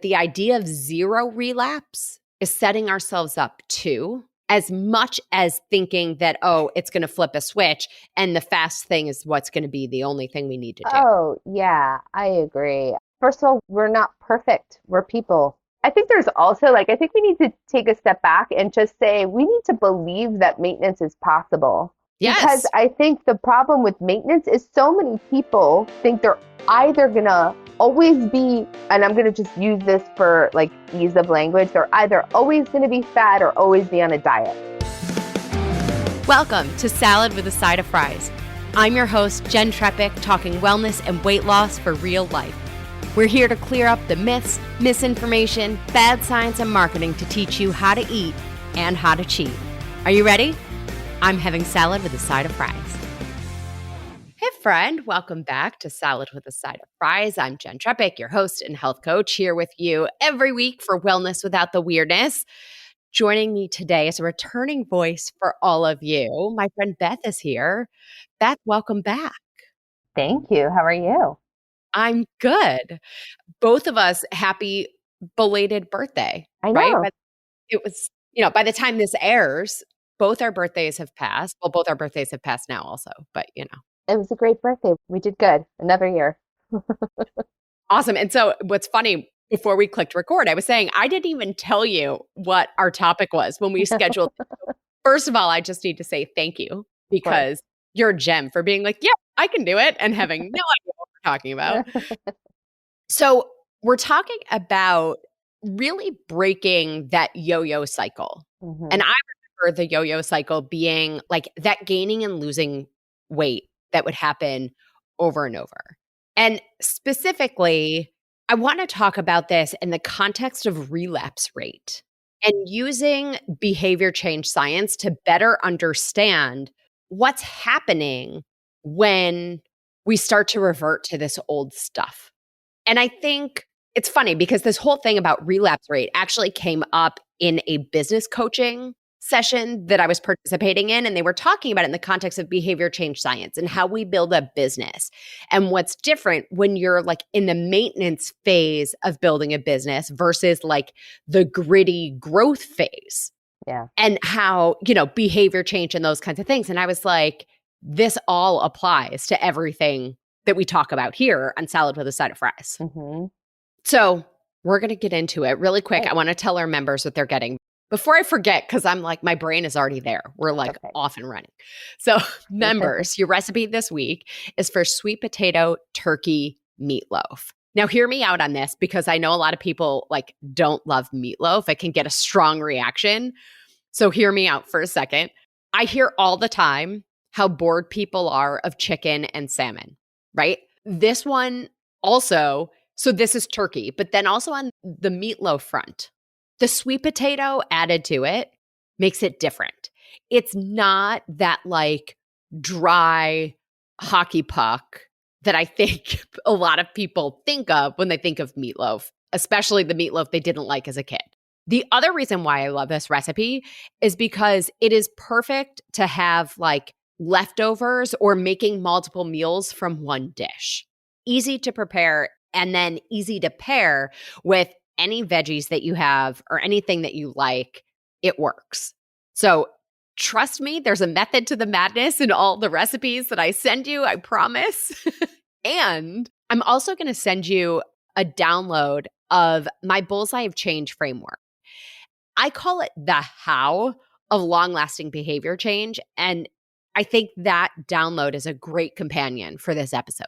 The idea of zero relapse is setting ourselves up too, as much as thinking that, oh, it's going to flip a switch and the fast thing is what's going to be the only thing we need to do. Oh, yeah, I agree. First of all, we're not perfect. We're people. I think there's also I think we need to take a step back and just say we need to believe that maintenance is possible. Because Yes. I think the problem with maintenance is so many people think they're either gonna always be, and I'm gonna just use this for ease of language, they're either always gonna be fat or always be on a diet. Welcome to Salad with a Side of Fries. I'm your host, Jenn Trepeck, talking wellness and weight loss for real life. We're here to clear up the myths, misinformation, bad science, and marketing to teach you how to eat and how to cheat. Are you ready? I'm having salad with a side of fries. Hey friend, welcome back to Salad with a Side of Fries. I'm Jenn Trepeck, your host and health coach, here with you every week for Wellness Without the Weirdness. Joining me today is a returning voice for all of you. My friend Beth is here. Beth, welcome back. Thank you. How are you? I'm good. Both of us, happy belated birthday. I Right? know. But it was, by the time this airs, both our birthdays have passed. Well, both our birthdays have passed now also, but It was a great birthday. We did good. Another year. Awesome. And so what's funny, before we clicked record, I was saying, I didn't even tell you what our topic was when we scheduled. First of all, I just need to say thank you because you're a gem for being like, yeah, I can do it, and having no idea what we're talking about. So we're talking about really breaking that yo-yo cycle. Mm-hmm. And I remember the yo-yo cycle being like that gaining and losing weight that would happen over and over. And specifically, I want to talk about this in the context of relapse rate and using behavior change science to better understand what's happening when we start to revert to this old stuff. And I think it's funny because this whole thing about relapse rate actually came up in a business coaching session that I was participating in, and they were talking about it in the context of behavior change science and how we build a business and what's different when you're in the maintenance phase of building a business versus the gritty growth phase. Yeah. And how, behavior change and those kinds of things. And I was like, this all applies to everything that we talk about here on Salad with a Side of Fries. Mm-hmm. So we're going to get into it really quick. Great. I want to tell our members what they're getting. Before I forget, because I'm my brain is already there. We're off and running. So members, your recipe this week is for sweet potato turkey meatloaf. Now hear me out on this because I know a lot of people don't love meatloaf. It can get a strong reaction. So hear me out for a second. I hear all the time how bored people are of chicken and salmon, right? This one also, so this is turkey, but then also on the meatloaf front, the sweet potato added to it makes it different. It's not that dry hockey puck that I think a lot of people think of when they think of meatloaf, especially the meatloaf they didn't like as a kid. The other reason why I love this recipe is because it is perfect to have leftovers or making multiple meals from one dish. Easy to prepare and then easy to pair with any veggies that you have or anything that you like. It works. So trust me, there's a method to the madness in all the recipes that I send you, I promise. And I'm also going to send you a download of my Bullseye of Change framework. I call it the how of long-lasting behavior change. And I think that download is a great companion for this episode.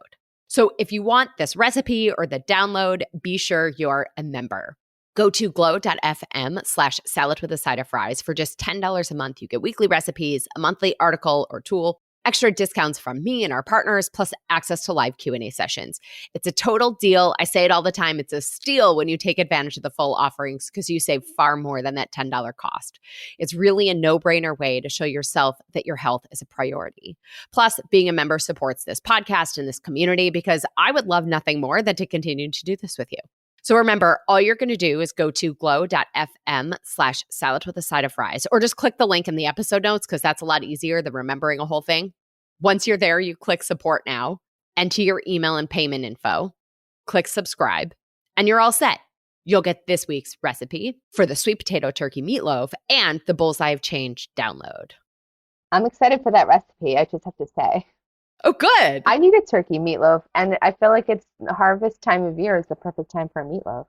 So if you want this recipe or the download, be sure you're a member. Go to glow.fm/salad with a side of fries for just $10 a month. You get weekly recipes, a monthly article or tool, extra discounts from me and our partners, plus access to live Q&A sessions. It's a total deal. I say it all the time. It's a steal when you take advantage of the full offerings because you save far more than that $10 cost. It's really a no-brainer way to show yourself that your health is a priority. Plus, being a member supports this podcast and this community because I would love nothing more than to continue to do this with you. So remember, all you're going to do is go to glow.fm/salad with a side of fries, or just click the link in the episode notes because that's a lot easier than remembering a whole thing. Once you're there, you click support now, enter your email and payment info, click subscribe, and you're all set. you'll get this week's recipe for the sweet potato turkey meatloaf and the Bullseye of Change download. I'm excited for that recipe, I just have to say. Oh, good. I need a turkey meatloaf, and I feel like it's harvest time of year is the perfect time for a meatloaf.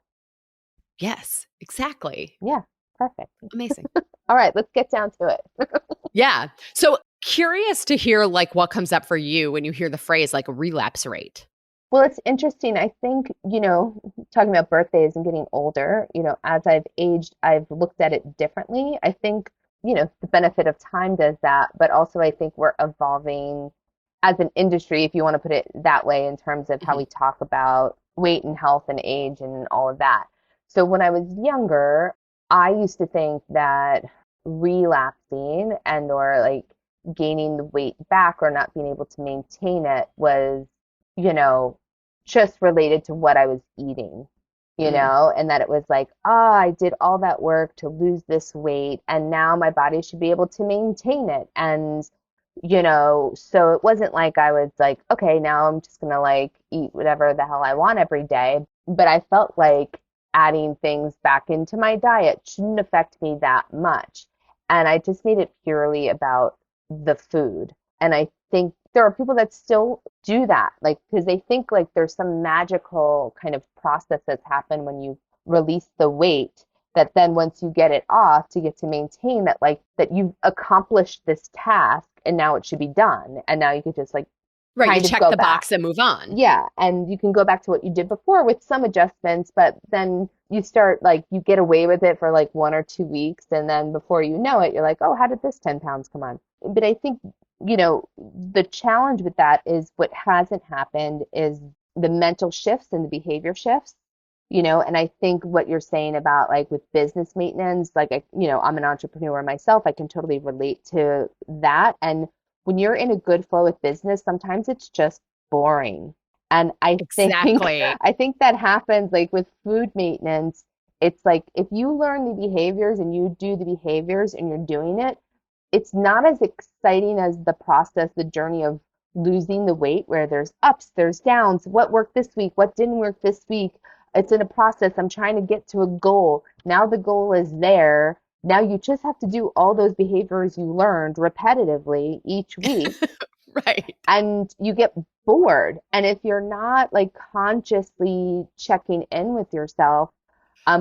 Yes, exactly. Yeah, perfect. Amazing. All right, let's get down to it. Yeah. So curious to hear like what comes up for you when you hear the phrase like a relapse rate. Well, it's interesting. I think, talking about birthdays and getting older, as I've aged, I've looked at it differently. I think, the benefit of time does that, but also I think we're evolving as an industry, if you want to put it that way, in terms of how we talk about weight and health and age and all of that. So when I was younger, I used to think that relapsing and or like gaining the weight back or not being able to maintain it was, just related to what I was eating, and that it was like, I did all that work to lose this weight and now my body should be able to maintain it. And so it wasn't like I was like, okay, now I'm just gonna like eat whatever the hell I want every day. But I felt like adding things back into my diet shouldn't affect me that much. And I just made it purely about the food. And I think there are people that still do that, like, because they think like there's some magical kind of process that's happened when you release the weight that then once you get it off to get to maintain that, like that you've accomplished this task and now it should be done. And now you could just like Right, you check the box and move on. Yeah, and you can go back to what you did before with some adjustments, but then you start like you get away with it for like 1 or 2 weeks, and then before you know it, you're like, oh, how did this 10 pounds come on? But I think, the challenge with that is what hasn't happened is the mental shifts and the behavior shifts, and I think what you're saying about like with business maintenance, like, I'm an entrepreneur myself, I can totally relate to that. And when you're in a good flow with business, sometimes it's just boring. And Exactly. I think that happens like with food maintenance. It's like if you learn the behaviors and you do the behaviors and you're doing it, it's not as exciting as the process, the journey of losing the weight where there's ups, there's downs, what worked this week, what didn't work this week. It's in a process. I'm trying to get to a goal. Now the goal is there. Now you just have to do all those behaviors you learned repetitively each week. Right. And you get bored. And if you're not like consciously checking in with yourself,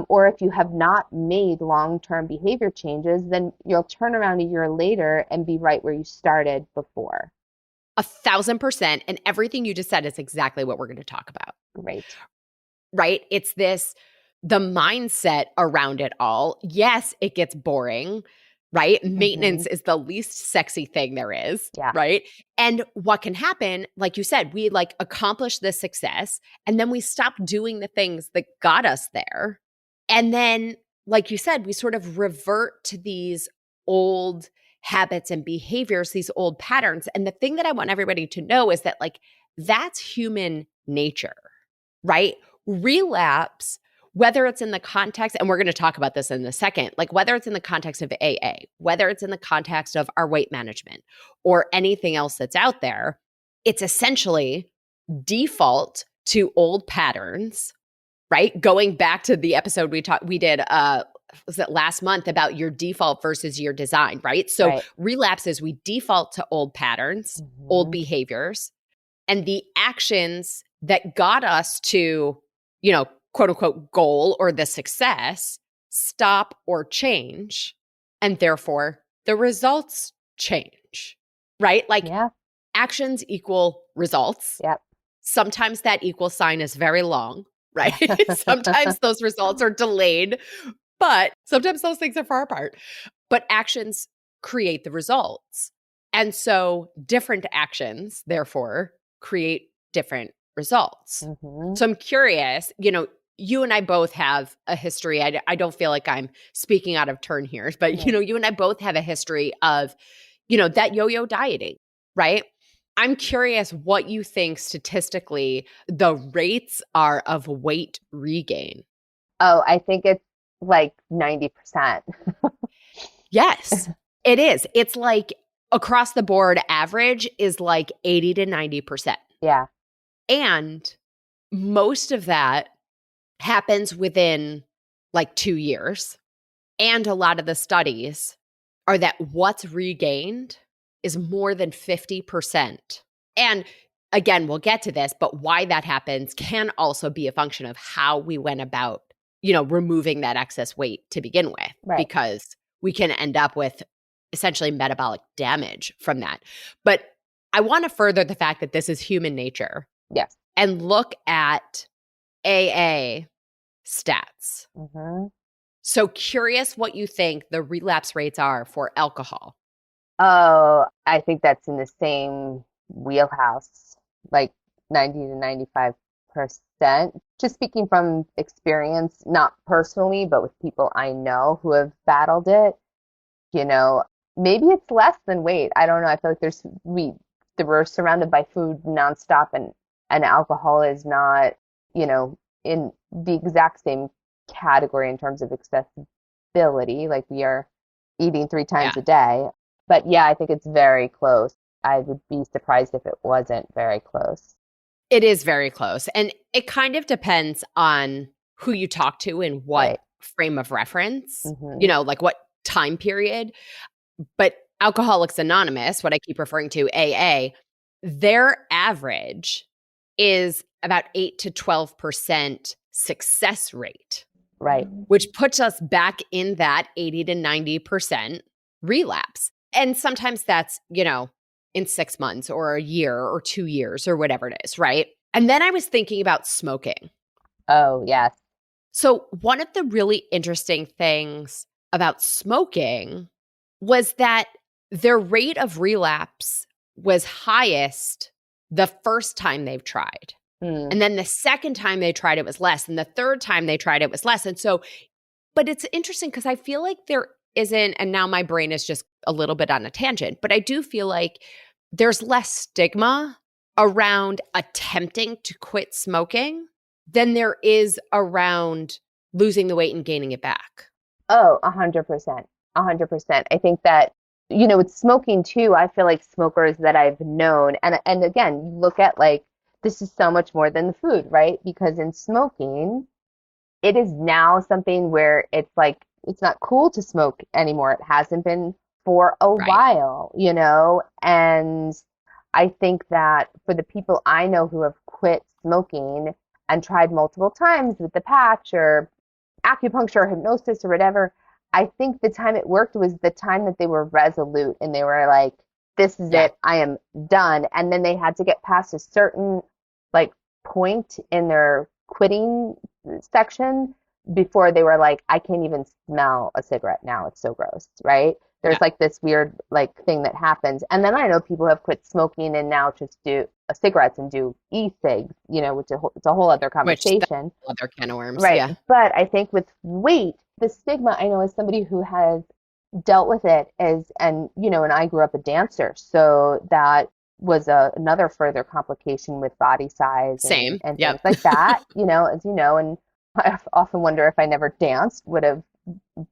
or if you have not made long-term behavior changes, then you'll turn around a year later and be right where you started before. 1,000%. And everything you just said is exactly what we're going to talk about. Great. Right? It's the mindset around it all. Yes, it gets boring, right? Maintenance is the least sexy thing there is, right? And what can happen, like you said, we like accomplish this success and then we stop doing the things that got us there. And then, like you said, we sort of revert to these old habits and behaviors, these old patterns. And the thing that I want everybody to know is that like that's human nature, right? Relapse, whether it's in the context, and we're going to talk about this in a second, like whether it's in the context of AA, whether it's in the context of our weight management or anything else that's out there, it's essentially default to old patterns, right? Going back to the episode we did, was it last month about your default versus your design, right? So relapse is we default to old patterns, old behaviors, and the actions that got us to, quote unquote goal or the success stop or change. And therefore the results change, right? Like actions equal results. Yep. Sometimes that equal sign is very long, right? Sometimes those results are delayed, but sometimes those things are far apart. But actions create the results. And so different actions, therefore, create different results. So I'm curious, you and I both have a history. I don't feel like I'm speaking out of turn here, but you and I both have a history of, that yo-yo dieting, right? I'm curious what you think statistically the rates are of weight regain. Oh, I think it's like 90%. Yes, it is. It's like across the board average is like 80 to 90%. Yeah. And most of that happens within like 2 years. And a lot of the studies are that what's regained is more than 50%. And again, we'll get to this, but why that happens can also be a function of how we went about, removing that excess weight to begin with, because we can end up with essentially metabolic damage from that. But I want to further the fact that this is human nature. Yes. And look at AA stats. Mm-hmm. So curious what you think the relapse rates are for alcohol. Oh, I think that's in the same wheelhouse, like 90 to 95%. Just speaking from experience, not personally, but with people I know who have battled it, maybe it's less than weight. I don't know. I feel like we're surrounded by food nonstop, and alcohol is not, in the exact same category in terms of accessibility. Like we are eating 3 times a day. But yeah, I think it's very close. I would be surprised if it wasn't very close. It is very close. And it kind of depends on who you talk to and what frame of reference, like what time period. But Alcoholics Anonymous, what I keep referring to, AA, their average is about 8 to 12% success rate. Right. Which puts us back in that 80 to 90% relapse. And sometimes that's, in 6 months or a year or 2 years or whatever it is, right? And then I was thinking about smoking. Oh, yes. So one of the really interesting things about smoking was that their rate of relapse was highest the first time they've tried. And then the second time they tried it was less. And the third time they tried it was less. And so, but it's interesting because I feel like there isn't, and now my brain is just a little bit on a tangent, but I do feel like there's less stigma around attempting to quit smoking than there is around losing the weight and gaining it back. Oh, 100%. 100%. I think that, with smoking too, I feel like smokers that I've known, and again, you look at like, this is so much more than the food, right? Because in smoking, it is now something where it's like, it's not cool to smoke anymore. It hasn't been for a while, and I think that for the people I know who have quit smoking and tried multiple times with the patch or acupuncture or hypnosis or whatever, I think the time it worked was the time that they were resolute and they were like, this is it, I am done. And then they had to get past a certain like point in their quitting section before they were like, I can't even smell a cigarette now. It's so gross, right? There's like this weird like thing that happens. And then I know people have quit smoking and now just do cigarettes and do e-cigs, which it's a whole other conversation. Other can of worms, right? Yeah. But I think with weight, the stigma, I know as somebody who has dealt with it and I grew up a dancer, so that was another further complication with body size and things like that, as you know, and I often wonder if I never danced would have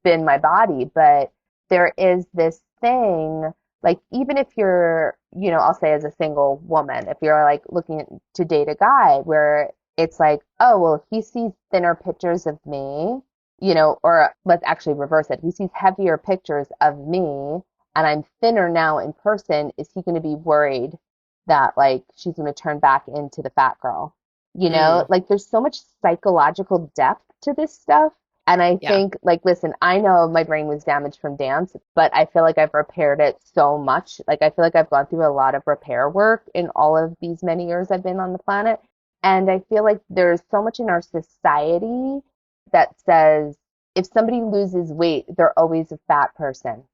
been my body. But there is this thing, like even if you're, I'll say as a single woman, if you're like looking to date a guy where it's like, oh, well, if he sees thinner pictures of me, or let's actually reverse it. He sees heavier pictures of me and I'm thinner now in person. Is he going to be worried that like she's going to turn back into the fat girl? Like there's so much psychological depth to this stuff. And I think like, listen, I know my brain was damaged from dance, but I feel like I've repaired it so much. Like I feel like I've gone through a lot of repair work in all of these many years I've been on the planet. And I feel like there's so much in our society that says if somebody loses weight, they're always a fat person.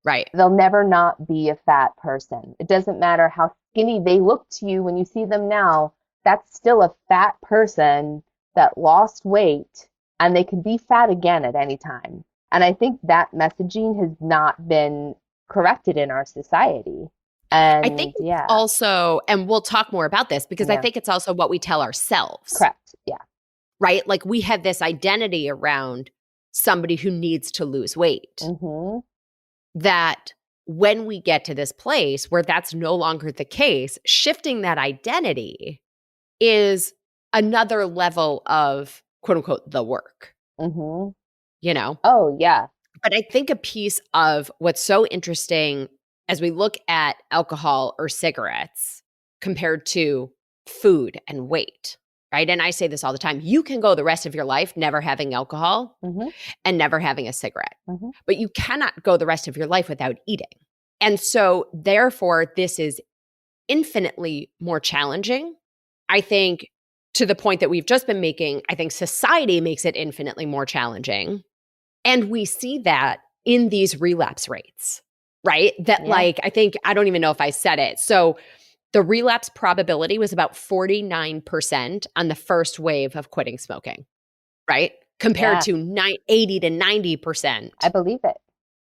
Right. They'll never not be a fat person. It doesn't matter how skinny they look to you when you see them now. That's still a fat person that lost weight, and they can be fat again at any time. And I think that messaging has not been corrected in our society. And I think also, and we'll talk more about this because I think it's also what we tell ourselves. Correct. Yeah. Right? Like we have this identity around somebody who needs to lose weight. That when we get to this place where that's no longer the case, shifting that identity is another level of quote unquote the work. you know? Oh, yeah. But I think a piece of what's so interesting as we look at alcohol or cigarettes compared to food and weight, right? And I say this all the time. You can go the rest of your life never having alcohol and never having a cigarette, but you cannot go the rest of your life without eating. And so therefore, this is infinitely more challenging. I think to the point that we've just been making, I think society makes it infinitely more challenging. And we see that in these relapse rates, right? That like, I think, I don't even know if I said it. So the relapse probability was about 49% on the first wave of quitting smoking, right? Compared to 80 to 90%. I believe it.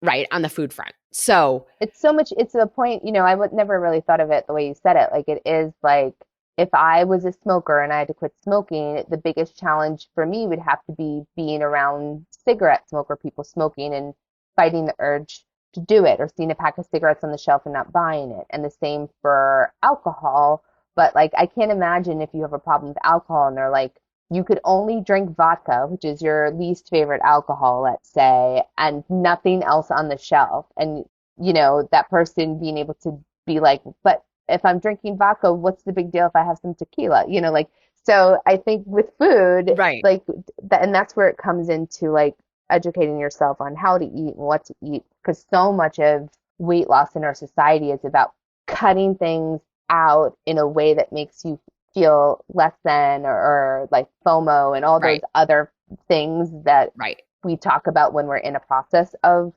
Right, on the food front. So it's so much, it's a point, I would never really thought of it the way you said it. Like, it is like, if I was a smoker and I had to quit smoking, the biggest challenge for me would have to be being around cigarette smoker people smoking and fighting the urge to do it, or seeing a pack of cigarettes on the shelf and not buying it. And the same for alcohol. But like, I can't imagine if you have a problem with alcohol and they're like, you could only drink vodka, which is your least favorite alcohol, let's say, and nothing else on the shelf. And, that person being able to be like, but if I'm drinking vodka, what's the big deal if I have some tequila? So I think with food, right, like, and that's where it comes into like educating yourself on how to eat and what to eat, because so much of weight loss in our society is about cutting things out in a way that makes you feel less than, or like FOMO and all those other things that we talk about when we're in a process of,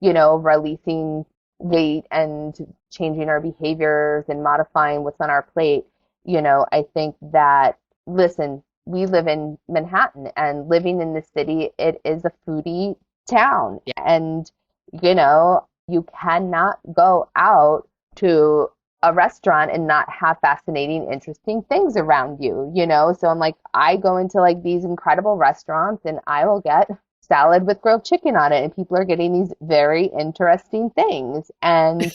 releasing weight and changing our behaviors and modifying what's on our plate. I think that, listen, we live in Manhattan, and living in the city, it is a foodie town. And, you cannot go out to a restaurant and not have fascinating, interesting things around you, So I'm like, I go into like these incredible restaurants and I will get salad with grilled chicken on it, and people are getting these very interesting things. And,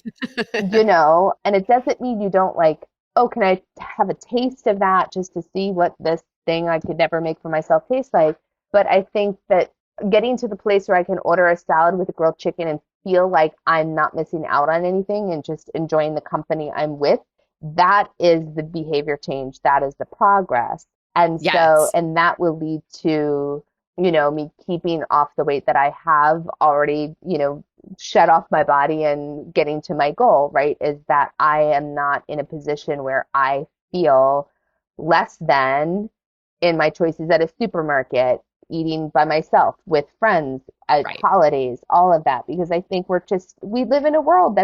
and it doesn't mean you don't like, oh, can I have a taste of that just to see what this thing I could never make for myself tastes like? But I think that getting to the place where I can order a salad with a grilled chicken and feel like I'm not missing out on anything and just enjoying the company I'm with, that is the behavior change. That is the progress. And so, and that will lead to, me keeping off the weight that I have already, shed off my body and getting to my goal, right? Is that I am not in a position where I feel less than in my choices at a supermarket, eating by myself, with friends, at holidays, all of that. Because I think we live in a world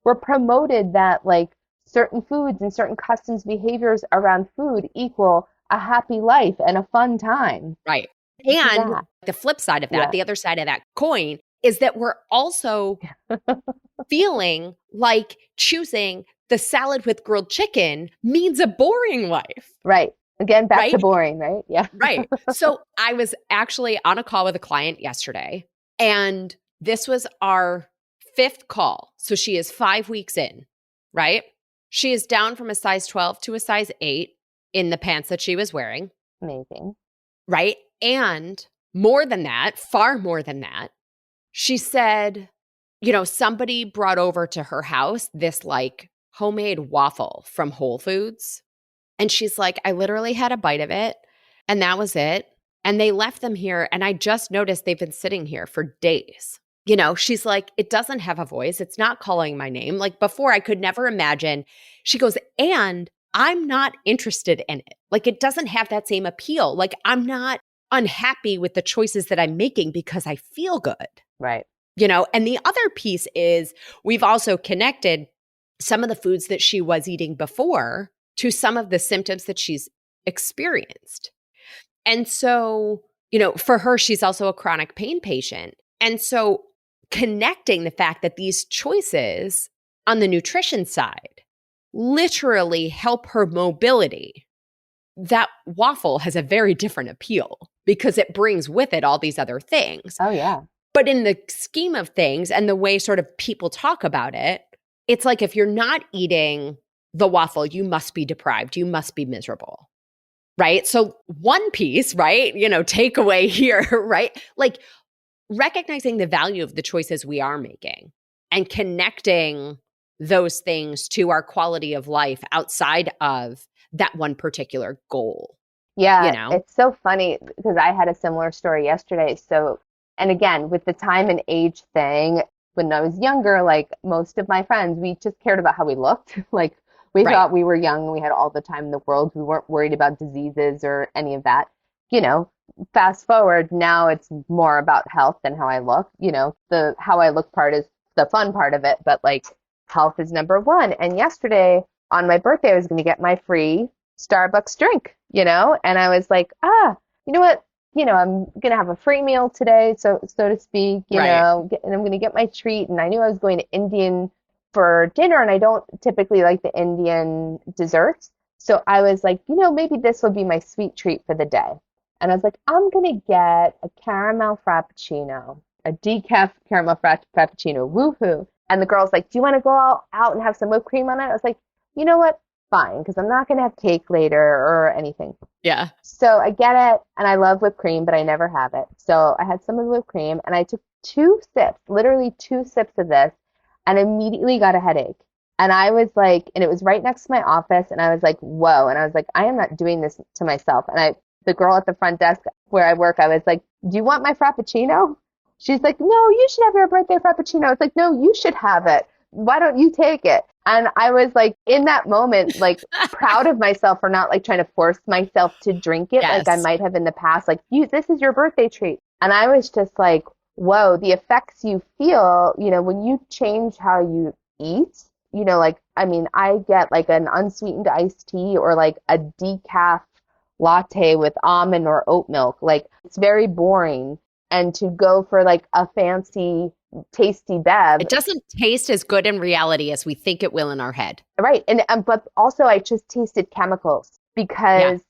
we're promoted that like certain foods and certain customs, behaviors around food equal a happy life and a fun time. Right. And the flip side of that, the other side of that coin, is that we're also feeling like choosing the salad with grilled chicken means a boring life. Right. Again, back to boring, right? Yeah. Right. So I was actually on a call with a client yesterday, and this was our 5th call. So she is 5 weeks in, right? She is down from a size 12 to a size 8 in the pants that she was wearing. Amazing. Right. And more than that, far more than that, she said, somebody brought over to her house this like homemade waffle from Whole Foods. And she's like, I literally had a bite of it and that was it. And they left them here. And I just noticed they've been sitting here for days. She's like, it doesn't have a voice. It's not calling my name. Like before, I could never imagine. She goes, and I'm not interested in it. Like it doesn't have that same appeal. Like I'm not unhappy with the choices that I'm making because I feel good. Right. And the other piece is we've also connected some of the foods that she was eating before to some of the symptoms that she's experienced. And so, for her, she's also a chronic pain patient. And so connecting the fact that these choices on the nutrition side literally help her mobility, that waffle has a very different appeal because it brings with it all these other things. Oh, yeah. But in the scheme of things and the way sort of people talk about it, it's like if you're not eating the waffle, you must be deprived. You must be miserable, right? So one piece, right, takeaway here, right? Like recognizing the value of the choices we are making and connecting those things to our quality of life outside of that one particular goal. Yeah, You know? it's so funny because I had a similar story yesterday. So, and again, with the time and age thing, when I was younger, like most of my friends, we just cared about how we looked. Like we Right. thought we were young and we had all the time in the world. We weren't worried about diseases or any of that. You know, fast forward, now it's more about health than how I look. You know, the how I look part is the fun part of it, but like health is number one. And yesterday on my birthday, I was going to get my free Starbucks drink, you know? And I was like, you know what? You know, I'm gonna have a free meal today, so to speak, you Right. know, and I'm gonna get my treat. And I knew I was going to Indian for dinner, and I don't typically like the Indian desserts. So I was like, you know, maybe this will be my sweet treat for the day. And I was like, I'm gonna get a caramel frappuccino, a decaf caramel frappuccino, woohoo. And the girl's like, do you want to go out and have some whipped cream on it? I was like, you know what? Fine, because I'm not going to have cake later or anything. Yeah. So I get it, and I love whipped cream, but I never have it. So I had some of the whipped cream, and I took 2 sips, literally 2 sips of this, and immediately got a headache. And I was like, and it was right next to my office, and I was like, whoa. And I was like, I am not doing this to myself. And the girl at the front desk where I work, I was like, do you want my frappuccino? She's like, no, you should have your birthday frappuccino. It's like, no, you should have it. Why don't you take it? And I was like, in that moment, like proud of myself for not like trying to force myself to drink it like I Yes. might have in the past. Like, this is your birthday treat. And I was just like, whoa, the effects you feel, you know, when you change how you eat, you know, like, I mean, I get like an unsweetened iced tea or like a decaf latte with almond or oat milk. Like, it's very boring. And to go for like a fancy tasty bev. It doesn't taste as good in reality as we think it will in our head. Right. And but also I just tasted chemicals because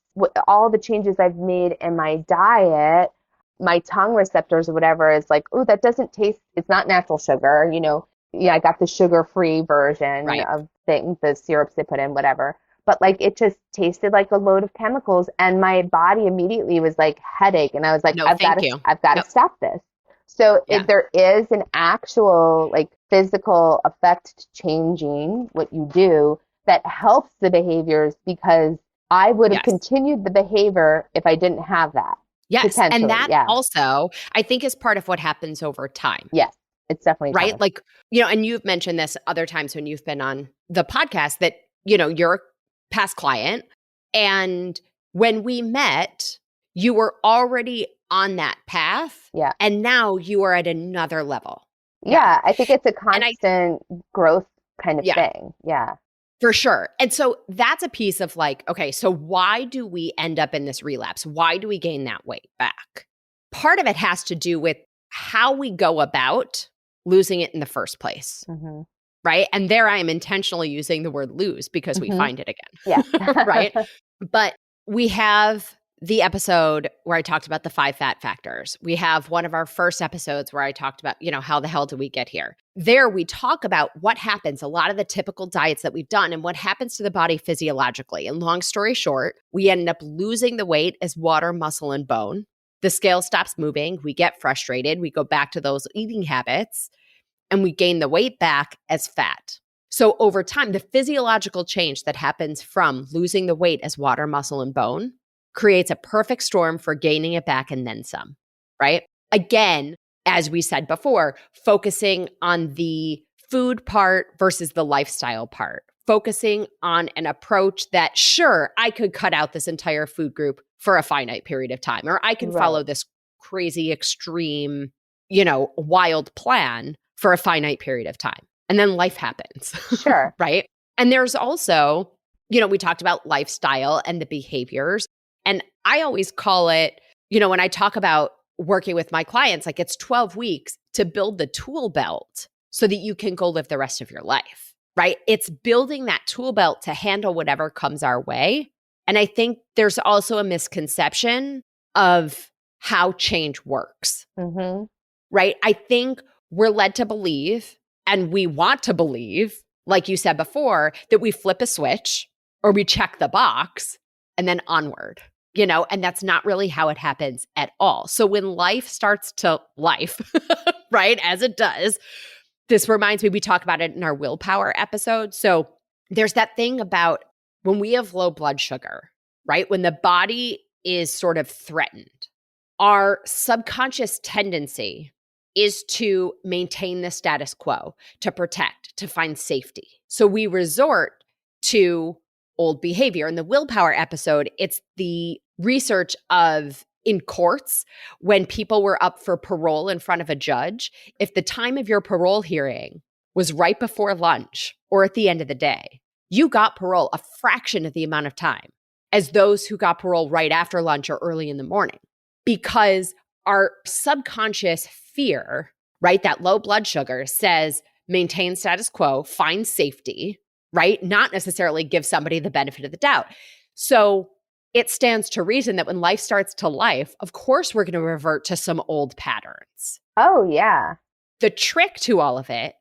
all the changes I've made in my diet, my tongue receptors or whatever is like, oh, that doesn't taste, it's not natural sugar, you know. Yeah, I got the sugar-free version of things, the syrups they put in, whatever. But like it just tasted like a load of chemicals and my body immediately was like headache and I was like, No, I've got to stop this. So if there is an actual like physical effect to changing what you do that helps the behaviors because I would have continued the behavior if I didn't have that. Yes. And that also, I think, is part of what happens over time. Yes, it's definitely right. time. Like, you know, and you've mentioned this other times when you've been on the podcast that, you know, you're a past client. And when we met, you were already on that path. Yeah. And now you are at another level. Yeah. I think it's a constant growth kind of thing. Yeah. For sure. And so that's a piece of like, okay, so why do we end up in this relapse? Why do we gain that weight back? Part of it has to do with how we go about losing it in the first place. Mm-hmm. Right. And there I am intentionally using the word lose because we find it again. Yeah. Right. But we have the episode where I talked about the 5 fat factors. We have one of our first episodes where I talked about, you know, how the hell did we get here? There we talk about what happens, a lot of the typical diets that we've done and what happens to the body physiologically. And long story short, we end up losing the weight as water, muscle, and bone. The scale stops moving. We get frustrated. We go back to those eating habits and we gain the weight back as fat. So over time, the physiological change that happens from losing the weight as water, muscle, and bone creates a perfect storm for gaining it back and then some, right? Again, as we said before, focusing on the food part versus the lifestyle part, focusing on an approach that, sure, I could cut out this entire food group for a finite period of time, or I can follow this crazy, extreme, you know, wild plan for a finite period of time. And then life happens. Sure. Right? And there's also, you know, we talked about lifestyle and the behaviors. And I always call it, you know, when I talk about working with my clients, like it's 12 weeks to build the tool belt so that you can go live the rest of your life, right? It's building that tool belt to handle whatever comes our way. And I think there's also a misconception of how change works, right? I think we're led to believe, and we want to believe, like you said before, that we flip a switch or we check the box and then onward. and that's not really how it happens at all. So when life starts to life, right, as it does, this reminds me, we talk about it in our willpower episode. So there's that thing about when we have low blood sugar, right, when the body is sort of threatened, our subconscious tendency is to maintain the status quo, to protect, to find safety. So we resort to old behavior. In the willpower episode, it's the research of in courts when people were up for parole in front of a judge. If the time of your parole hearing was right before lunch or at the end of the day, you got parole a fraction of the amount of time as those who got parole right after lunch or early in the morning. Because our subconscious fear, right, that low blood sugar says maintain status quo, find safety, right? Not necessarily give somebody the benefit of the doubt. So it stands to reason that when life starts to life, of course, we're going to revert to some old patterns. Oh, yeah. The trick to all of it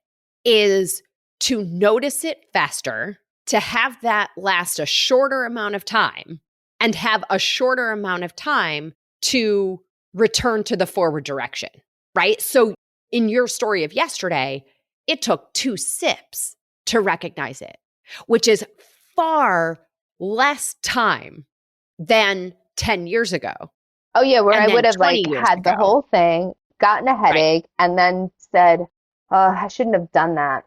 is to notice it faster, to have that last a shorter amount of time, and have a shorter amount of time to return to the forward direction, right? So in your story of yesterday, it took 2 sips to recognize it, which is far less time than 10 years ago. Oh, yeah, where I would have had the whole thing, gotten a headache, right, and then said, I shouldn't have done that,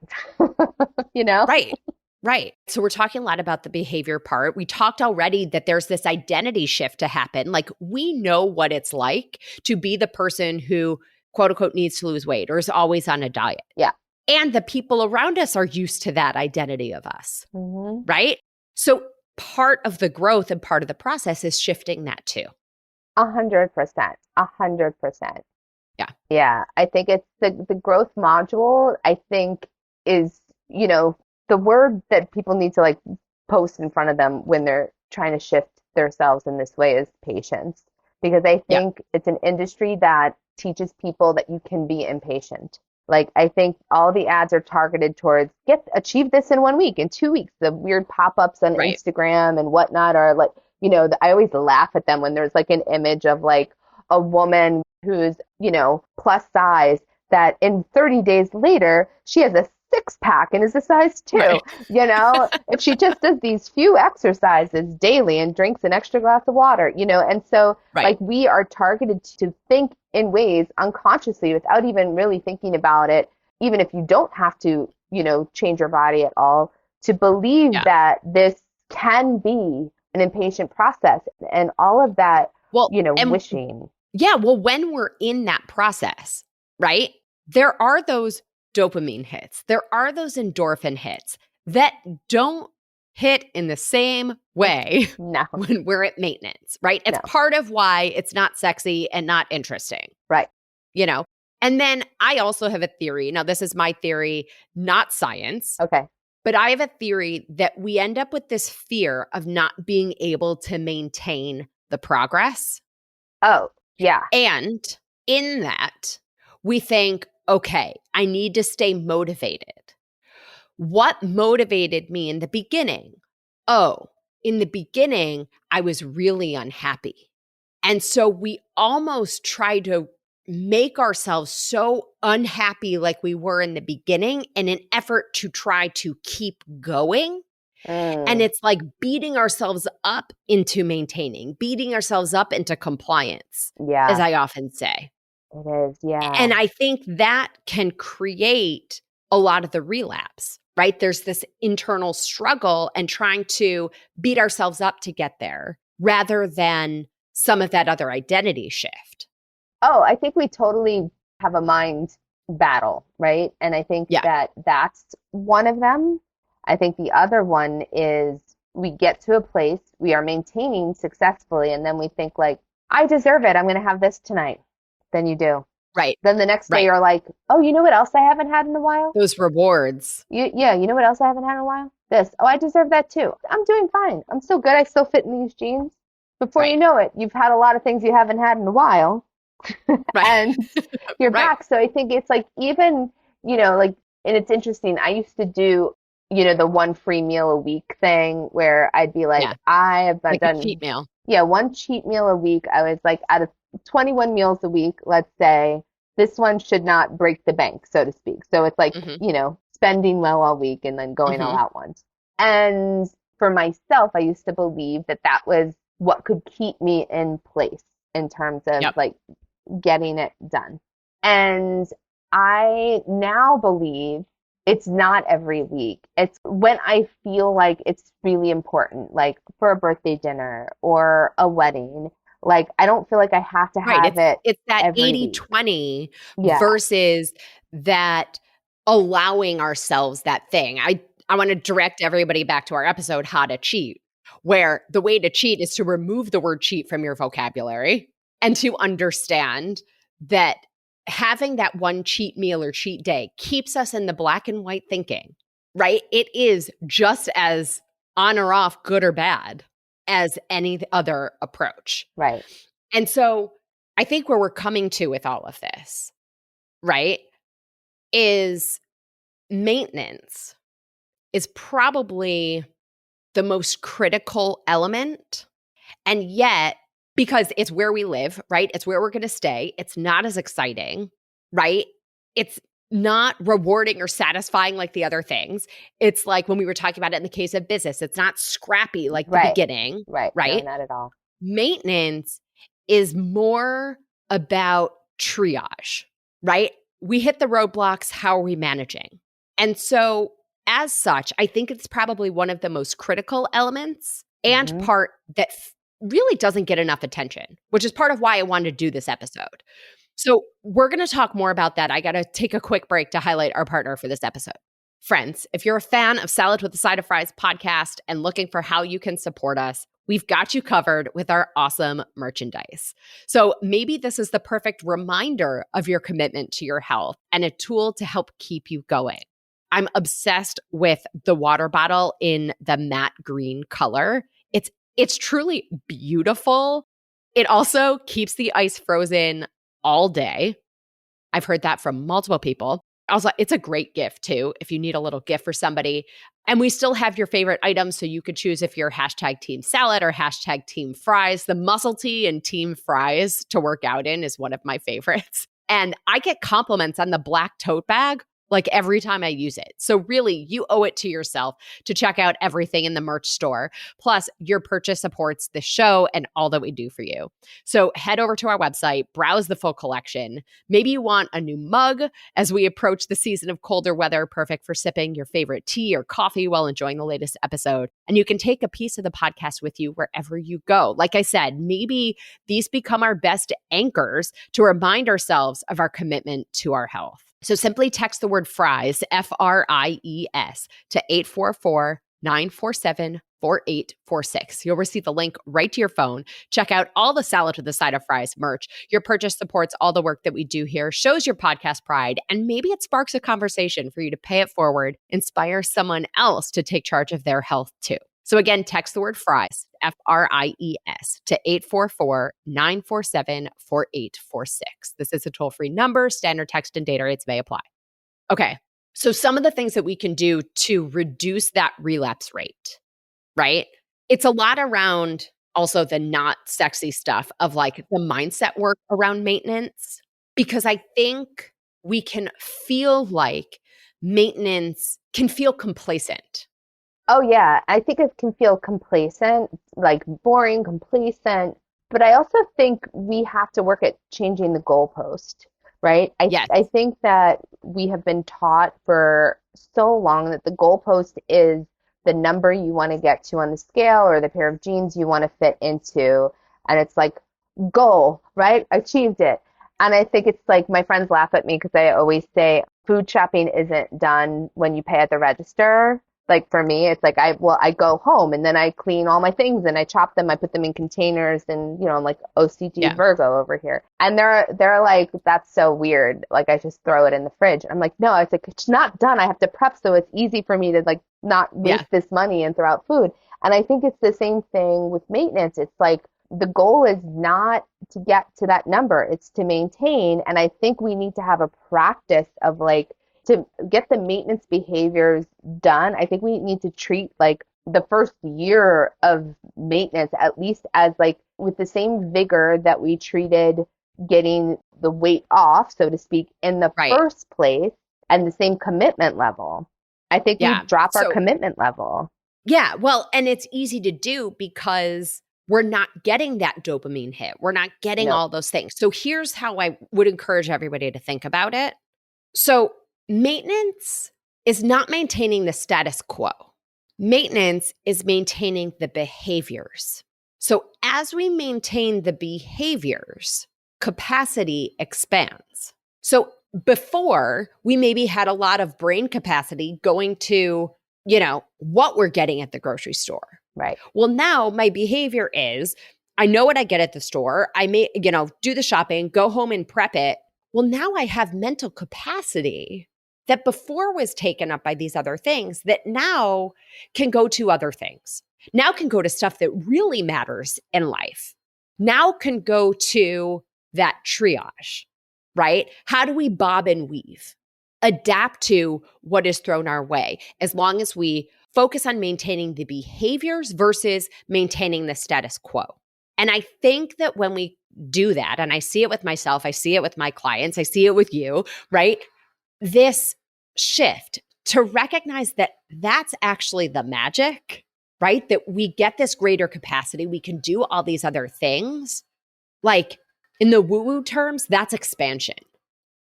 Right. So we're talking a lot about the behavior part. We talked already that there's this identity shift to happen. Like we know what it's like to be the person who, quote unquote, needs to lose weight or is always on a diet. Yeah. And the people around us are used to that identity of us, right? So part of the growth and part of the process is shifting that too. 100%. 100%. Yeah. Yeah. I think it's the growth module, I think is, the word that people need to post in front of them when they're trying to shift themselves in this way is patience. Because I think it's an industry that teaches people that you can be impatient. I think all the ads are targeted towards achieve this in 1 week, in 2 weeks. The weird pop-ups on Instagram and whatnot are I always laugh at them when there's an image of a woman who's, plus size that in 30 days later, she has a 6-pack and is a size 2, if she just does these few exercises daily and drinks an extra glass of water, and so we are targeted to think in ways unconsciously without even really thinking about it, even if you don't have to, change your body at all, to believe that this can be an impatient process and all of that, wishing. Yeah. Well, when we're in that process, right, there are those dopamine hits. There are those endorphin hits that don't hit in the same way when we're at maintenance, right? It's part of why it's not sexy and not interesting. Right. And then I also have a theory. Now, this is my theory, not science. Okay. But I have a theory that we end up with this fear of not being able to maintain the progress. Oh, yeah. And in that, we think, okay, I need to stay motivated. What motivated me in the beginning? Oh, in the beginning, I was really unhappy. And so we almost try to make ourselves so unhappy like we were in the beginning in an effort to try to keep going. And it's like beating ourselves up into maintaining, beating ourselves up into compliance, as I often say. It is, yeah. And I think that can create a lot of the relapse, right? There's this internal struggle and trying to beat ourselves up to get there rather than some of that other identity shift. Oh, I think we totally have a mind battle, right? And I think that's one of them. I think the other one is we get to a place we are maintaining successfully and then we think I deserve it. I'm going to have this tonight. Then you do. Right. Then the next day you're like, oh, you know what else I haven't had in a while? Those rewards. You know what else I haven't had in a while? This. Oh, I deserve that too. I'm doing fine. I'm still good. I still fit in these jeans. Before you know it, you've had a lot of things you haven't had in a while. And you're back. So I think it's even, and it's interesting. I used to do the one free meal a week thing where I'd be like, Yeah. I have Like a cheat done, meal. yeah, one cheat meal a week. I was like, out of 21 meals a week, let's say, this one should not break the bank, so to speak. So it's like, Hmm. spending well all week and then going all Hmm. out once. And for myself, I used to believe that that was what could keep me in place in terms of Yep. like getting it done. And I now believe it's not every week. It's when I feel like it's really important, like for a birthday dinner or a wedding. Like I don't feel like I have to Right. have it It's that every week. 80/20 Yeah, versus that allowing ourselves that thing. I want to direct everybody back to our episode, How to Cheat, where the way to cheat is to remove the word cheat from your vocabulary and to understand that having that one cheat meal or cheat day keeps us in the black and white thinking, right? It is just as on or off, good or bad, as any other approach. right. And so I think where we're coming to with all of this, right, is maintenance is probably the most critical element. And yet, because it's where we live, right? It's where we're going to stay. It's not as exciting, right? It's not rewarding or satisfying like the other things. It's like when we were talking about it in the case of business, it's not scrappy like the Right. beginning, Right. No, right? not at all. Maintenance is more about triage, right? We hit the roadblocks. How are we managing? And so, as such, I think it's probably one of the most critical elements and Hmm. part that really doesn't get enough attention, which is part of why I wanted to do this episode. So, we're going to talk more about that. I got to take a quick break to highlight our partner for this episode. Friends, if you're a fan of Salad with a Side of Fries podcast and looking for how you can support us, we've got you covered with our awesome merchandise. So maybe this is the perfect reminder of your commitment to your health and a tool to help keep you going. I'm obsessed with the water bottle in the matte green color. It's truly beautiful. It also keeps the ice frozen all day. I've heard that from multiple people. Also, it's a great gift too, if you need a little gift for somebody. And we still have your favorite items. So you could choose if you're hashtag team salad or hashtag team fries. The muscle tee and team fries to work out in is one of my favorites. And I get compliments on the black tote bag like every time I use it. So really, you owe it to yourself to check out everything in the merch store. Plus, your purchase supports the show and all that we do for you. So head over to our website, browse the full collection. Maybe you want a new mug as we approach the season of colder weather, perfect for sipping your favorite tea or coffee while enjoying the latest episode. And you can take a piece of the podcast with you wherever you go. Like I said, maybe these become our best anchors to remind ourselves of our commitment to our health. So simply text the word fries, FRIES, to 844-947-4846. You'll receive the link right to your phone. Check out all the Salad with a Side of Fries merch. Your purchase supports all the work that we do here, shows your podcast pride, and maybe it sparks a conversation for you to pay it forward, inspire someone else to take charge of their health too. So again, text the word fries, FRIES, to 844-947-4846. This is a toll-free number. Standard text and data rates may apply. Okay, so some of the things that we can do to reduce that relapse rate, right? It's a lot around also the not sexy stuff of like the mindset work around maintenance, because I think we can feel like maintenance can feel complacent. Oh yeah, I think it can feel complacent, like boring, complacent, but I also think we have to work at changing the goalpost, right? I Yes. I think that we have been taught for so long that the goalpost is the number you want to get to on the scale or the pair of jeans you want to fit into, and it's like goal, right? Achieved it. And I think it's like my friends laugh at me because I always say food shopping isn't done when you pay at the register. Like for me, it's like I go home and then I clean all my things and I chop them, I put them in containers and I'm like OCD Yeah. Virgo over here. And they're like, that's so weird. Like I just throw it in the fridge. I'm like, no, it's like it's not done. I have to prep so it's easy for me to like not waste this money and throw out food. And I think it's the same thing with maintenance. It's like the goal is not to get to that number, it's to maintain. And I think we need to have a practice of like to get the maintenance behaviors done, I think we need to treat like the first year of maintenance at least as like with the same vigor that we treated getting the weight off, so to speak, in the Right. first place, and the same commitment level. I think we Yeah. drop our So, commitment level. yeah. Well, and it's easy to do because we're not getting that dopamine hit. We're not getting No. all those things. So here's how I would encourage everybody to think about it. So maintenance is not maintaining the status quo. Maintenance is maintaining the behaviors. So as we maintain the behaviors, capacity expands. So before, we maybe had a lot of brain capacity going to, what we're getting at the grocery store. Right. Well, now my behavior is I know what I get at the store. I may, do the shopping, go home and prep it. Well, now I have mental capacity that before was taken up by these other things that now can go to other things. Now can go to stuff that really matters in life. Now can go to that triage, right? How do we bob and weave? Adapt to what is thrown our way, as long as we focus on maintaining the behaviors versus maintaining the status quo. And I think that when we do that, and I see it with myself, I see it with my clients, I see it with you, right? This shift to recognize that that's actually the magic, right? That we get this greater capacity, we can do all these other things. Like in the woo-woo terms, that's expansion,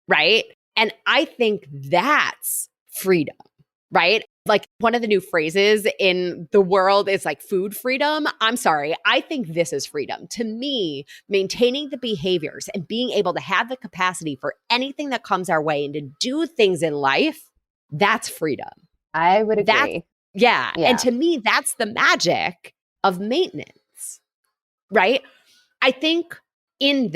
right? And I think that's freedom, right? Like one of the new phrases in the world is like food freedom. I'm sorry. I think this is freedom. To me, maintaining the behaviors and being able to have the capacity for anything that comes our way and to do things in life, that's freedom. I would agree. Yeah. And to me, that's the magic of maintenance, right? I think in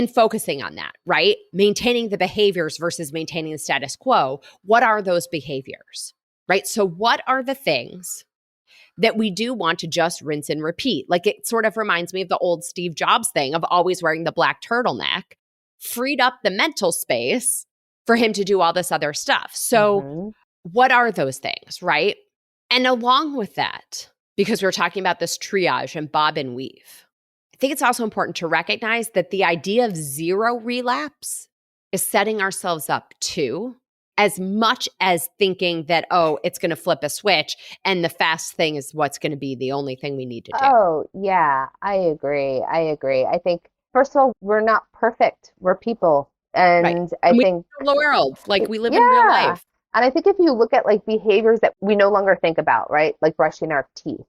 focusing on that, right? Maintaining the behaviors versus maintaining the status quo, what are those behaviors, right? So what are the things that we do want to just rinse and repeat? Like it sort of reminds me of the old Steve Jobs thing of always wearing the black turtleneck, freed up the mental space for him to do all this other stuff. So what are those things, right? And along with that, because we're talking about this triage and bob and weave, I think it's also important to recognize that the idea of zero relapse is setting ourselves up too, as much as thinking that, it's going to flip a switch and the fast thing is what's going to be the only thing we need to do. Oh, yeah, I agree. I think, first of all, we're not perfect. We're people. And I think in the world, like we live in real life. And I think if you look at like behaviors that we no longer think about, right? Like brushing our teeth,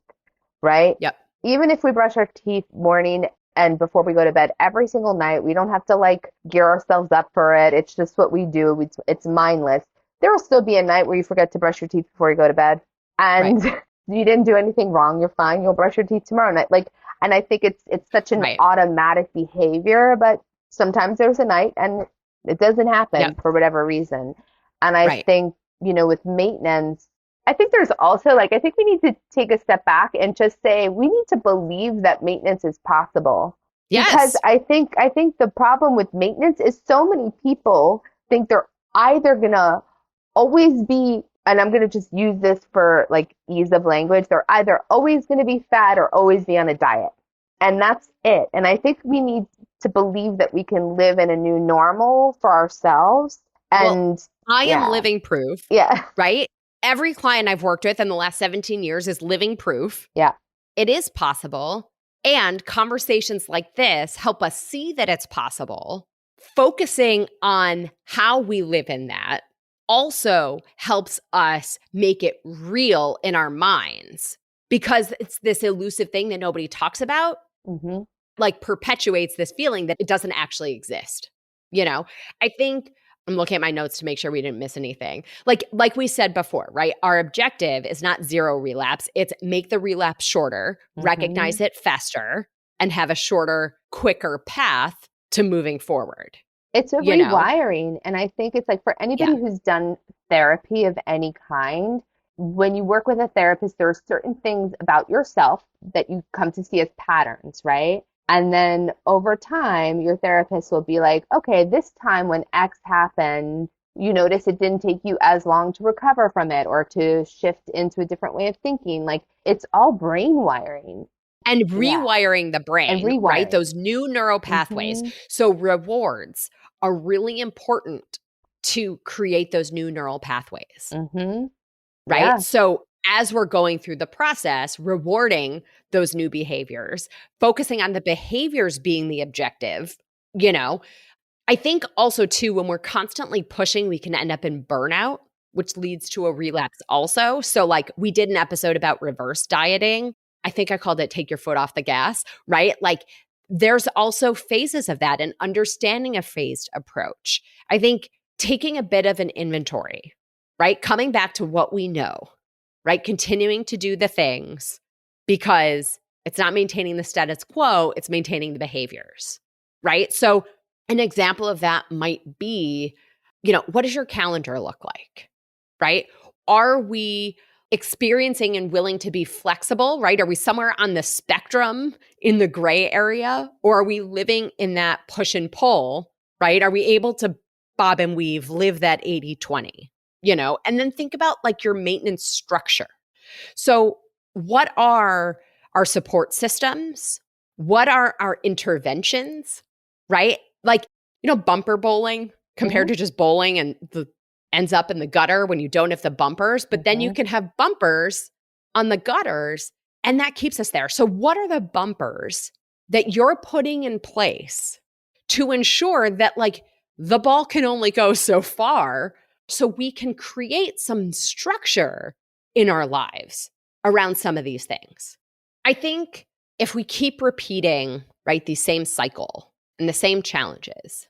right? Yep. Even if we brush our teeth morning and before we go to bed every single night, we don't have to like gear ourselves up for it. It's just what we do. It's mindless. There will still be a night where you forget to brush your teeth before you go to bed, and you didn't do anything wrong. You're fine. You'll brush your teeth tomorrow night. And I think it's such an automatic behavior, but sometimes there's a night and it doesn't happen for whatever reason. And I think, with maintenance, I think there's also I think we need to take a step back and just say we need to believe that maintenance is possible. Yes. Because I think the problem with maintenance is so many people think they're either gonna always be, and I'm gonna just use this for like ease of language, they're either always gonna be fat or always be on a diet. And that's it. And I think we need to believe that we can live in a new normal for ourselves. And I am living proof. Yeah. Right? Every client I've worked with in the last 17 years is living proof. Yeah. It is possible. And conversations like this help us see that it's possible. Focusing on how we live in that also helps us make it real in our minds, because it's this elusive thing that nobody talks about, like perpetuates this feeling that it doesn't actually exist. I think I'm looking at my notes to make sure we didn't miss anything. Like we said before, right? Our objective is not zero relapse. It's make the relapse shorter, recognize it faster, and have a shorter, quicker path to moving forward. It's a rewiring. And I think it's like for anybody who's done therapy of any kind, when you work with a therapist, there are certain things about yourself that you come to see as patterns, right? And then over time, your therapist will be like, okay, this time when X happened, you notice it didn't take you as long to recover from it or to shift into a different way of thinking. Like it's all brain wiring. And Yeah. rewiring the And brain, right? rewiring. Those new neural pathways. Mm-hmm. So rewards are really important to create those new neural pathways, Mm-hmm. right? Yeah. So as we're going through the process, rewarding those new behaviors, focusing on the behaviors being the objective, you know, I think also too, when we're constantly pushing, we can end up in burnout, which leads to a relapse also. So like we did an episode about reverse dieting. I think I called it take your foot off the gas, right? Like there's also phases of that and understanding a phased approach. I think taking a bit of an inventory, right? Coming back to what we know, right? Continuing to do the things because it's not maintaining the status quo, it's maintaining the behaviors, right? So an example of that might be, what does your calendar look like, right? Are we experiencing and willing to be flexible, right? Are we somewhere on the spectrum in the gray area, or are we living in that push and pull, right? Are we able to bob and weave, live that 80-20, and then think about like your maintenance structure. So what are our support systems? What are our interventions, right? Like, bumper bowling compared Mm-hmm. to just bowling and the ends up in the gutter when you don't have the bumpers, but then you Mm-hmm. can have bumpers on the gutters and that keeps us there. So what are the bumpers that you're putting in place to ensure that like the ball can only go so far so we can create some structure in our lives around some of these things? I think if we keep repeating, right, the same cycle and the same challenges,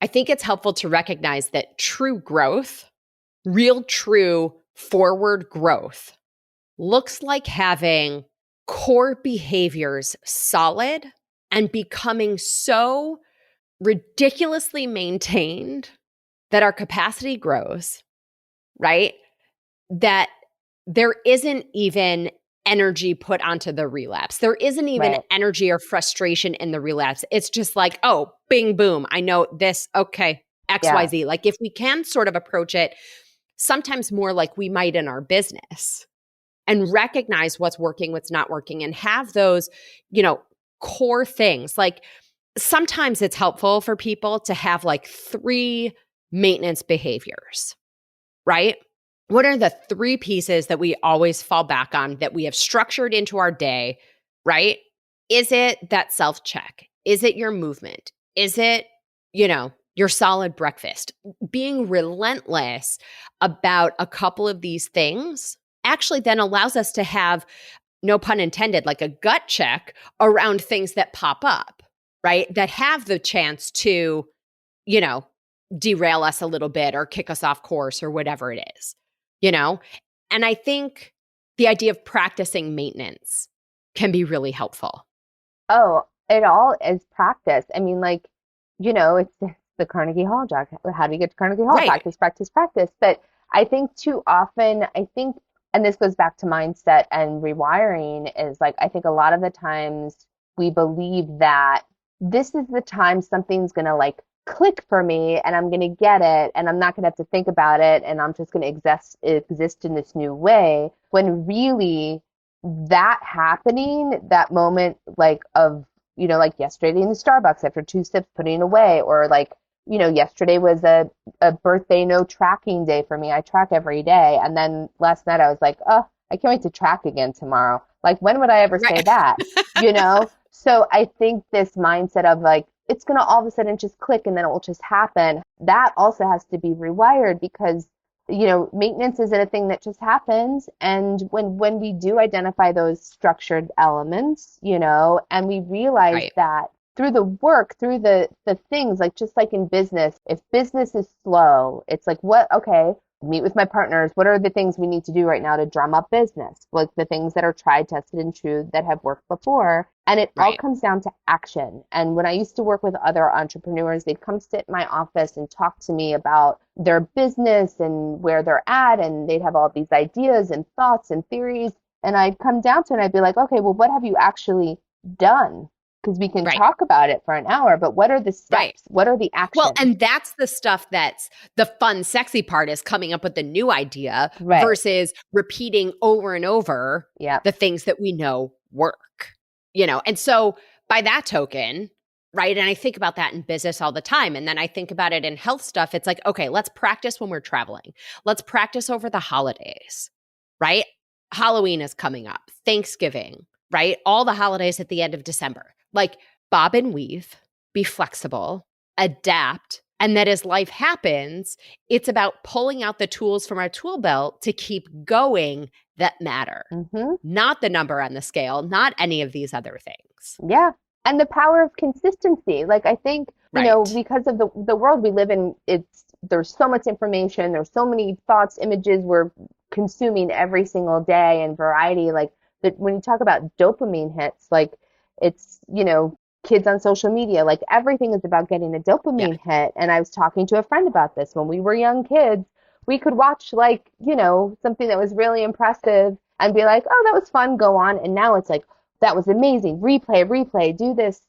I think it's helpful to recognize that true growth, real true forward growth, looks like having core behaviors solid and becoming so ridiculously maintained that our capacity grows, right? That there isn't even energy put onto the relapse. There isn't even Right. energy or frustration in the relapse. It's just like, oh, bing, boom. I know this. Okay, Yeah. XYZ. Like if we can sort of approach it sometimes more like we might in our business and recognize what's working, what's not working, and have those, core things. Like sometimes it's helpful for people to have like 3 maintenance behaviors, right? What are the 3 pieces that we always fall back on that we have structured into our day, right? Is it that self-check? Is it your movement? Is it, your solid breakfast? Being relentless about a couple of these things actually then allows us to have, no pun intended, like a gut check around things that pop up, right? That have the chance to, you know, derail us a little bit or kick us off course or whatever it is, you know? And I think the idea of practicing maintenance can be really helpful. Oh, it all is practice. I mean, like, it's the Carnegie Hall, Jack. How do you get to Carnegie Hall? Right. Practice, practice, practice. But I think too often, and this goes back to mindset and rewiring, is like, I think a lot of the times we believe that this is the time something's going to like click for me and I'm going to get it and I'm not going to have to think about it and I'm just going to exist in this new way, when really that happening, that moment like of, like yesterday in the Starbucks after 2 sips putting away, or like, yesterday was a birthday no tracking day for me. I track every day. And then last night I was like, oh, I can't wait to track again tomorrow. Like, when would I ever say Right. that? So I think this mindset of like, it's going to all of a sudden just click and then it will just happen. That also has to be rewired, because maintenance isn't a thing that just happens. And when we do identify those structured elements, and we realize Right. that through the work, through the things, like just like in business, if business is slow, it's like, okay, meet with my partners. What are the things we need to do right now to drum up business? Like the things that are tried, tested, and true that have worked before. And it all Right. comes down to action. And when I used to work with other entrepreneurs, they'd come sit in my office and talk to me about their business and where they're at. And they'd have all these ideas and thoughts and theories. And I'd come down to it and I'd be like, okay, well, what have you actually done? because we can talk about it for an hour, but what are the steps? Right. What are the actions? Well, and that's the stuff that's the fun, sexy part, is coming up with the new idea versus repeating over and over the things that we know work, And so by that token, right, and I think about that in business all the time, and then I think about it in health stuff, it's like, okay, let's practice when we're traveling. Let's practice over the holidays, right? Halloween is coming up, Thanksgiving, right? All the holidays at the end of December. Like, bob and weave, be flexible, adapt, and that as life happens, it's about pulling out the tools from our tool belt to keep going that matter. Not the number on the scale, not any of these other things. Yeah. And the power of consistency. Like, I think, because of the world we live in, there's so much information, there's so many thoughts, images we're consuming every single day, and variety. Like, that when you talk about dopamine hits, like, it's, kids on social media, like, everything is about getting a dopamine hit. And I was talking to a friend about this. When we were young kids, we could watch, like, something that was really impressive and be like, oh, that was fun, go on. And now it's like, that was amazing, replay, do this,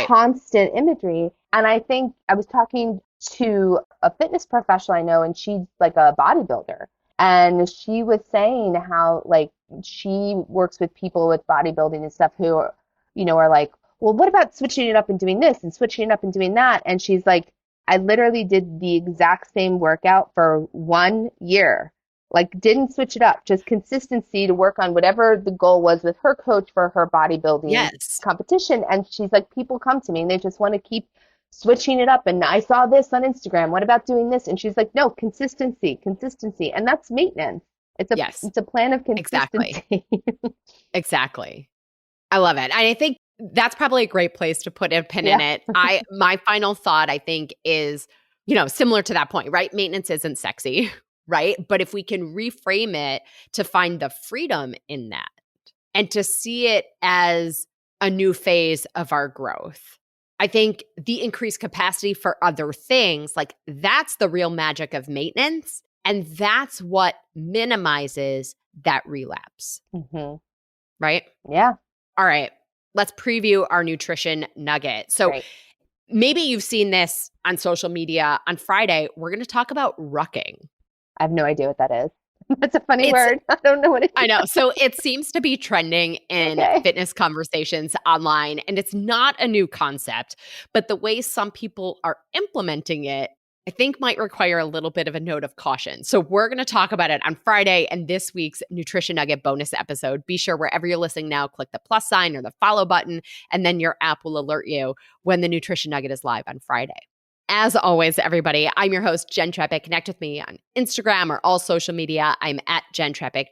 constant imagery. And I think I was talking to a fitness professional I know, and she's like a bodybuilder. And she was saying how, like, she works with people with bodybuilding and stuff who are, are like, well, what about switching it up and doing this and switching it up and doing that? And she's like, I literally did the exact same workout for 1 year. Like, didn't switch it up, just consistency to work on whatever the goal was with her coach for her bodybuilding competition. And she's like, people come to me and they just want to keep switching it up. And I saw this on Instagram. What about doing this? And she's like, no, consistency. And that's maintenance. It's a plan of consistency. Exactly. I love it. I think that's probably a great place to put a pin in it. My final thought, I think, is, similar to that point, right? Maintenance isn't sexy. Right? But if we can reframe it to find the freedom in that and to see it as a new phase of our growth, I think the increased capacity for other things, like, that's the real magic of maintenance. And that's what minimizes that relapse. Right? Yeah. All right. Let's preview our nutrition nugget. So maybe you've seen this on social media. On Friday, we're going to talk about rucking. I have no idea what that is. That's a funny word. I don't know what it is. I know. So it seems to be trending in fitness conversations online, and it's not a new concept, but the way some people are implementing it, I think, might require a little bit of a note of caution. So we're going to talk about it on Friday and this week's Nutrition Nugget bonus episode. Be sure wherever you're listening now, click the plus sign or the follow button, and then your app will alert you when the Nutrition Nugget is live on Friday. As always, everybody, I'm your host, Jenn Trepeck. Connect with me on Instagram or all social media. I'm at Jenn Trepeck,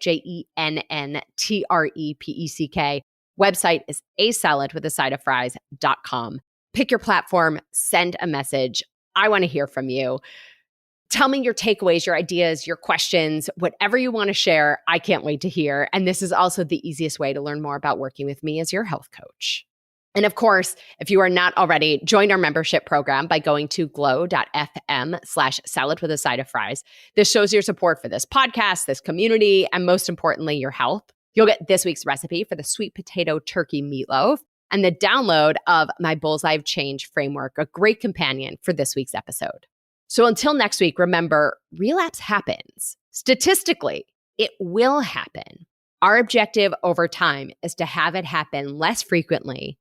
JENNTREPECK. Website is asaladwithasideoffries.com. Pick your platform, send a message. I want to hear from you. Tell me your takeaways, your ideas, your questions, whatever you want to share. I can't wait to hear. And this is also the easiest way to learn more about working with me as your health coach. And of course, if you are not already, join our membership program by going to glow.fm/saladwithasideoffries. This shows your support for this podcast, this community, and most importantly, your health. You'll get this week's recipe for the sweet potato turkey meatloaf and the download of my Bullseye of Change framework, a great companion for this week's episode. So until next week, remember, relapse happens. Statistically, it will happen. Our objective over time is to have it happen less frequently,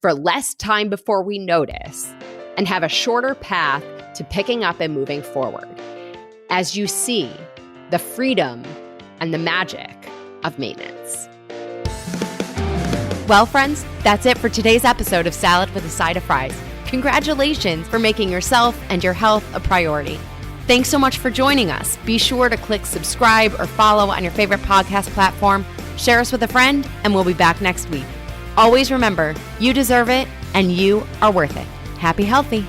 for less time before we notice, and have a shorter path to picking up and moving forward as you see the freedom and the magic of maintenance. Well, friends, that's it for today's episode of Salad with a Side of Fries. Congratulations for making yourself and your health a priority. Thanks so much for joining us. Be sure to click subscribe or follow on your favorite podcast platform. Share us with a friend, and we'll be back next week. Always remember, you deserve it, and you are worth it. Happy healthy.